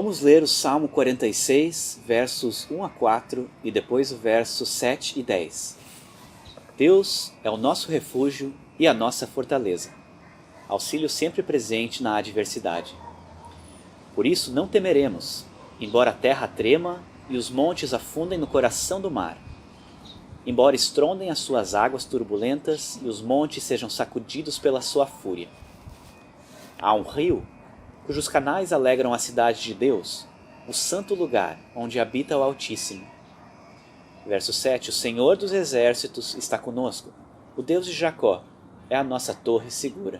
Vamos ler o Salmo 46, versos 1 a 4 e depois o verso 7 e 10. Deus é o nosso refúgio e a nossa fortaleza, auxílio sempre presente na adversidade. Por isso não temeremos, embora a terra trema e os montes afundem no coração do mar. Embora estrondem as suas águas turbulentas e os montes sejam sacudidos pela sua fúria. Há um rio cujos canais alegram a cidade de Deus, o santo lugar onde habita o Altíssimo. Verso 7. O Senhor dos exércitos está conosco. O Deus de Jacó é a nossa torre segura.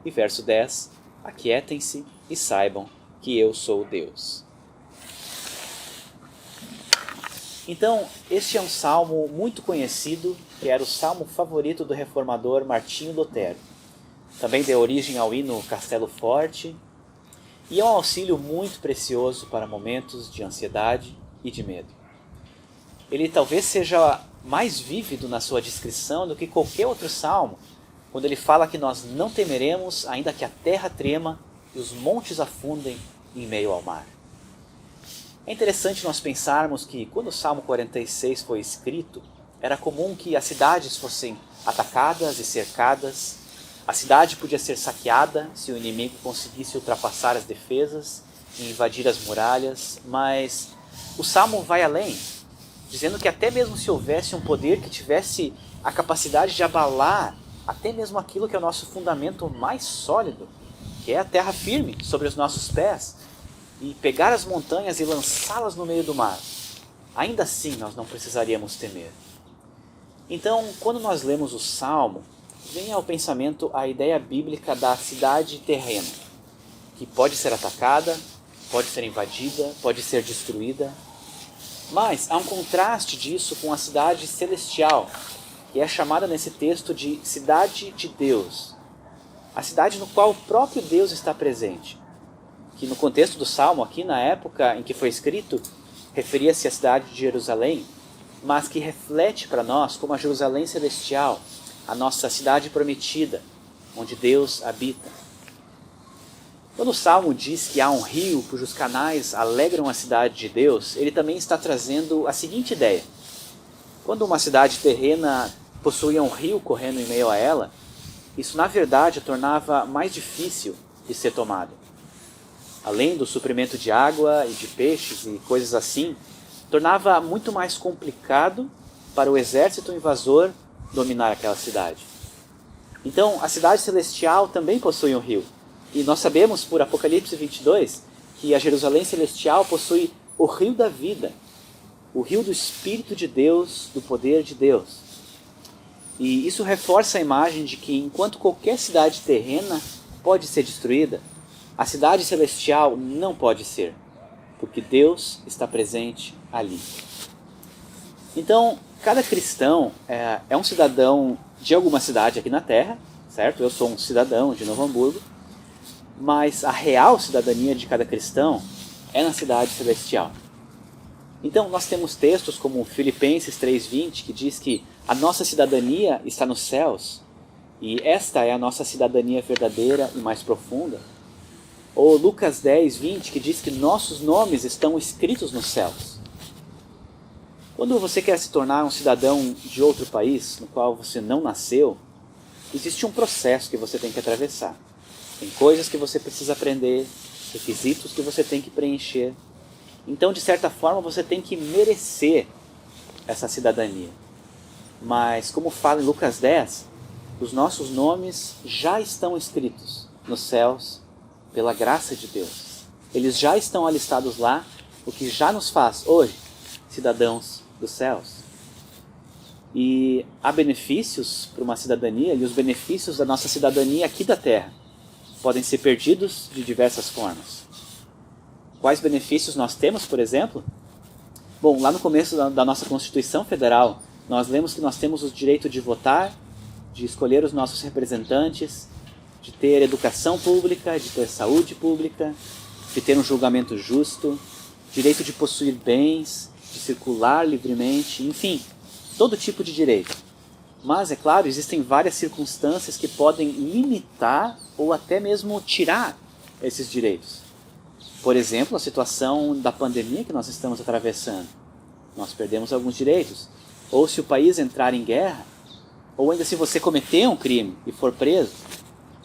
E verso 10. Aquietem-se e saibam que eu sou Deus. Então, este é um salmo muito conhecido, que era o salmo favorito do reformador Martinho Lutero. Também deu origem ao hino Castelo Forte, e é um auxílio muito precioso para momentos de ansiedade e de medo. Ele talvez seja mais vívido na sua descrição do que qualquer outro salmo, quando ele fala que nós não temeremos, ainda que a terra trema e os montes afundem em meio ao mar. É interessante nós pensarmos que quando o Salmo 46 foi escrito, era comum que as cidades fossem atacadas e cercadas. A cidade podia ser saqueada se o inimigo conseguisse ultrapassar as defesas e invadir as muralhas, mas o Salmo vai além, dizendo que até mesmo se houvesse um poder que tivesse a capacidade de abalar até mesmo aquilo que é o nosso fundamento mais sólido, que é a terra firme sobre os nossos pés, e pegar as montanhas e lançá-las no meio do mar, ainda assim nós não precisaríamos temer. Então, quando nós lemos o Salmo, vem ao pensamento a ideia bíblica da cidade terrena, que pode ser atacada, pode ser invadida, pode ser destruída. Mas há um contraste disso com a cidade celestial, que é chamada nesse texto de cidade de Deus. A cidade no qual o próprio Deus está presente. Que no contexto do Salmo, aqui na época em que foi escrito, referia-se à cidade de Jerusalém, mas que reflete para nós como a Jerusalém celestial, a nossa cidade prometida, onde Deus habita. Quando o Salmo diz que há um rio cujos canais alegram a cidade de Deus, ele também está trazendo a seguinte ideia. Quando uma cidade terrena possuía um rio correndo em meio a ela, isso na verdade a tornava mais difícil de ser tomada. Além do suprimento de água e de peixes e coisas assim, tornava muito mais complicado para o exército invasor dominar aquela cidade. Então, a cidade celestial também possui um rio. E nós sabemos por Apocalipse 22 que a Jerusalém celestial possui o rio da vida, o rio do Espírito de Deus, do poder de Deus. E isso reforça a imagem de que enquanto qualquer cidade terrena pode ser destruída, a cidade celestial não pode ser, porque Deus está presente ali. Então, cada cristão é um cidadão de alguma cidade aqui na Terra, certo? Eu sou um cidadão de Novo Hamburgo, mas a real cidadania de cada cristão é na cidade celestial. Então, nós temos textos como Filipenses 3:20, que diz que a nossa cidadania está nos céus, e esta é a nossa cidadania verdadeira e mais profunda. Ou Lucas 10:20, que diz que nossos nomes estão escritos nos céus. Quando você quer se tornar um cidadão de outro país, no qual você não nasceu, existe um processo que você tem que atravessar. Tem coisas que você precisa aprender, requisitos que você tem que preencher. Então, de certa forma, você tem que merecer essa cidadania. Mas, como fala em Lucas 10, os nossos nomes já estão escritos nos céus pela graça de Deus. Eles já estão alistados lá, o que já nos faz, hoje, cidadãos dos céus. E há benefícios para uma cidadania, e os benefícios da nossa cidadania aqui da Terra podem ser perdidos de diversas formas. Quais benefícios nós temos, por exemplo? Bom, lá no começo da nossa Constituição Federal, nós lemos que nós temos o direito de votar, de escolher os nossos representantes, de ter educação pública, de ter saúde pública, de ter um julgamento justo, direito de possuir bens, de circular livremente, enfim, todo tipo de direito. Mas, é claro, existem várias circunstâncias que podem limitar ou até mesmo tirar esses direitos. Por exemplo, a situação da pandemia que nós estamos atravessando. Nós perdemos alguns direitos. Ou se o país entrar em guerra, ou ainda se você cometer um crime e for preso.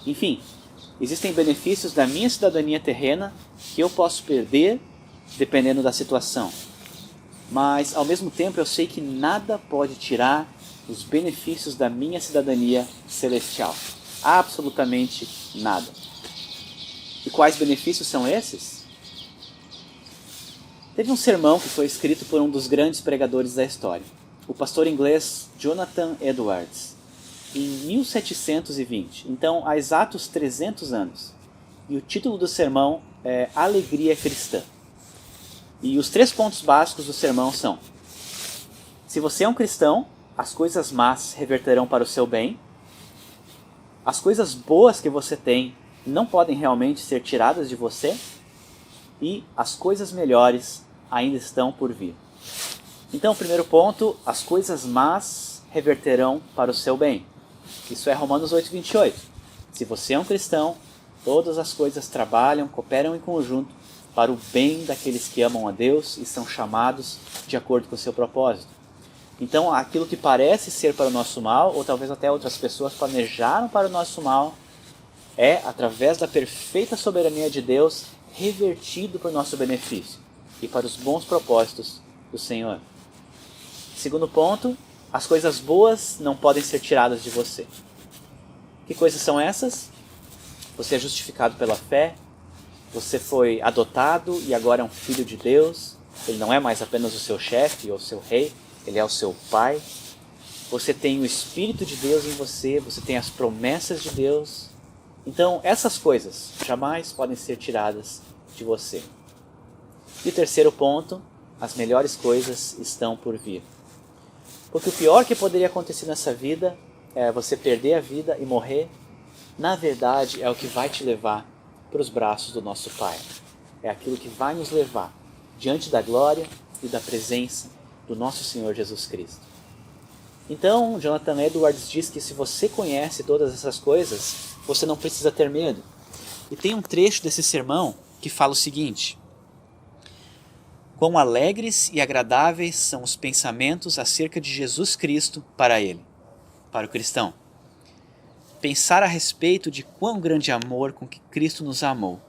Enfim, existem benefícios da minha cidadania terrena que eu posso perder dependendo da situação. Mas, ao mesmo tempo, eu sei que nada pode tirar os benefícios da minha cidadania celestial. Absolutamente nada. E quais benefícios são esses? Teve um sermão que foi escrito por um dos grandes pregadores da história, o pastor inglês Jonathan Edwards, em 1720, então há exatos 300 anos. E o título do sermão é Alegria Cristã. E os 3 pontos básicos do sermão são: se você é um cristão, as coisas más reverterão para o seu bem, as coisas boas que você tem não podem realmente ser tiradas de você, e as coisas melhores ainda estão por vir. Então, primeiro ponto, as coisas más reverterão para o seu bem. Isso é Romanos 8:28. Se você é um cristão, todas as coisas trabalham, cooperam em conjunto para o bem daqueles que amam a Deus e são chamados de acordo com o seu propósito. Então, aquilo que parece ser para o nosso mal, ou talvez até outras pessoas planejaram para o nosso mal, é, através da perfeita soberania de Deus, revertido para o nosso benefício e para os bons propósitos do Senhor. Segundo ponto, as coisas boas não podem ser tiradas de você. Que coisas são essas? Você é justificado pela fé, você foi adotado e agora é um filho de Deus, ele não é mais apenas o seu chefe ou o seu rei, ele é o seu pai. Você tem o Espírito de Deus em você, você tem as promessas de Deus. Então, essas coisas jamais podem ser tiradas de você. E o terceiro ponto, as melhores coisas estão por vir. Porque o pior que poderia acontecer nessa vida é você perder a vida e morrer. Na verdade, é o que vai te levar para os braços do nosso Pai. É aquilo que vai nos levar diante da glória e da presença do nosso Senhor Jesus Cristo. Então, Jonathan Edwards diz que se você conhece todas essas coisas, você não precisa ter medo. E tem um trecho desse sermão que fala o seguinte: quão alegres e agradáveis são os pensamentos acerca de Jesus Cristo para ele, para o cristão. Pensar a respeito de quão grande amor com que Cristo nos amou,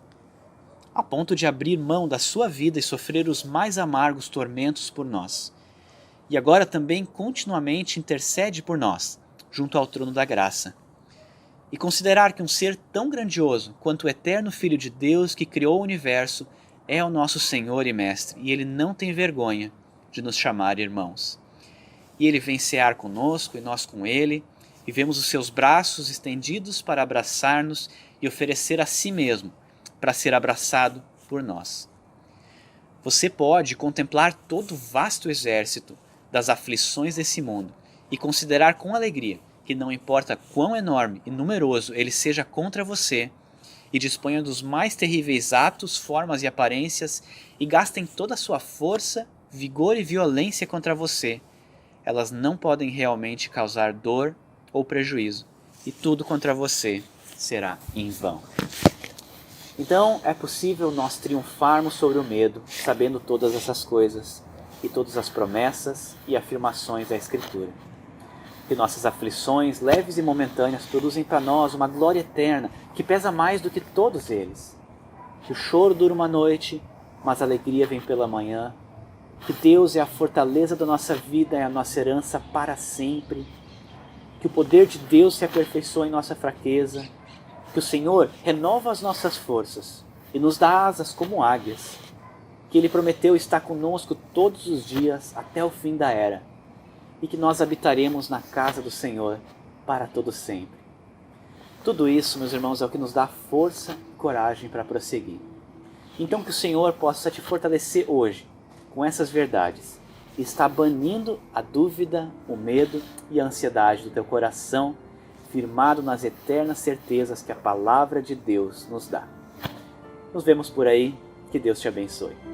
a ponto de abrir mão da sua vida e sofrer os mais amargos tormentos por nós. E agora também continuamente intercede por nós, junto ao trono da graça. E considerar que um ser tão grandioso quanto o eterno Filho de Deus que criou o universo é o nosso Senhor e Mestre, e Ele não tem vergonha de nos chamar irmãos. E Ele vem cear conosco e nós com Ele, e vemos os seus braços estendidos para abraçar-nos e oferecer a si mesmo, para ser abraçado por nós. Você pode contemplar todo o vasto exército das aflições desse mundo e considerar com alegria que não importa quão enorme e numeroso ele seja contra você, e disponha dos mais terríveis atos, formas e aparências, e gastem toda a sua força, vigor e violência contra você, elas não podem realmente causar dor ou prejuízo, e tudo contra você será em vão. Então é possível nós triunfarmos sobre o medo, sabendo todas essas coisas, e todas as promessas e afirmações da Escritura. Que nossas aflições, leves e momentâneas, produzem para nós uma glória eterna que pesa mais do que todos eles. Que o choro dura uma noite, mas a alegria vem pela manhã. Que Deus é a fortaleza da nossa vida, é a nossa herança para sempre. Que o poder de Deus se aperfeiçoa em nossa fraqueza. Que o Senhor renova as nossas forças e nos dá asas como águias. Que Ele prometeu estar conosco todos os dias até o fim da era. E que nós habitaremos na casa do Senhor para todo sempre. Tudo isso, meus irmãos, é o que nos dá força e coragem para prosseguir. Então que o Senhor possa te fortalecer hoje com essas verdades e está banindo a dúvida, o medo e a ansiedade do teu coração, firmado nas eternas certezas que a palavra de Deus nos dá. Nos vemos por aí, que Deus te abençoe.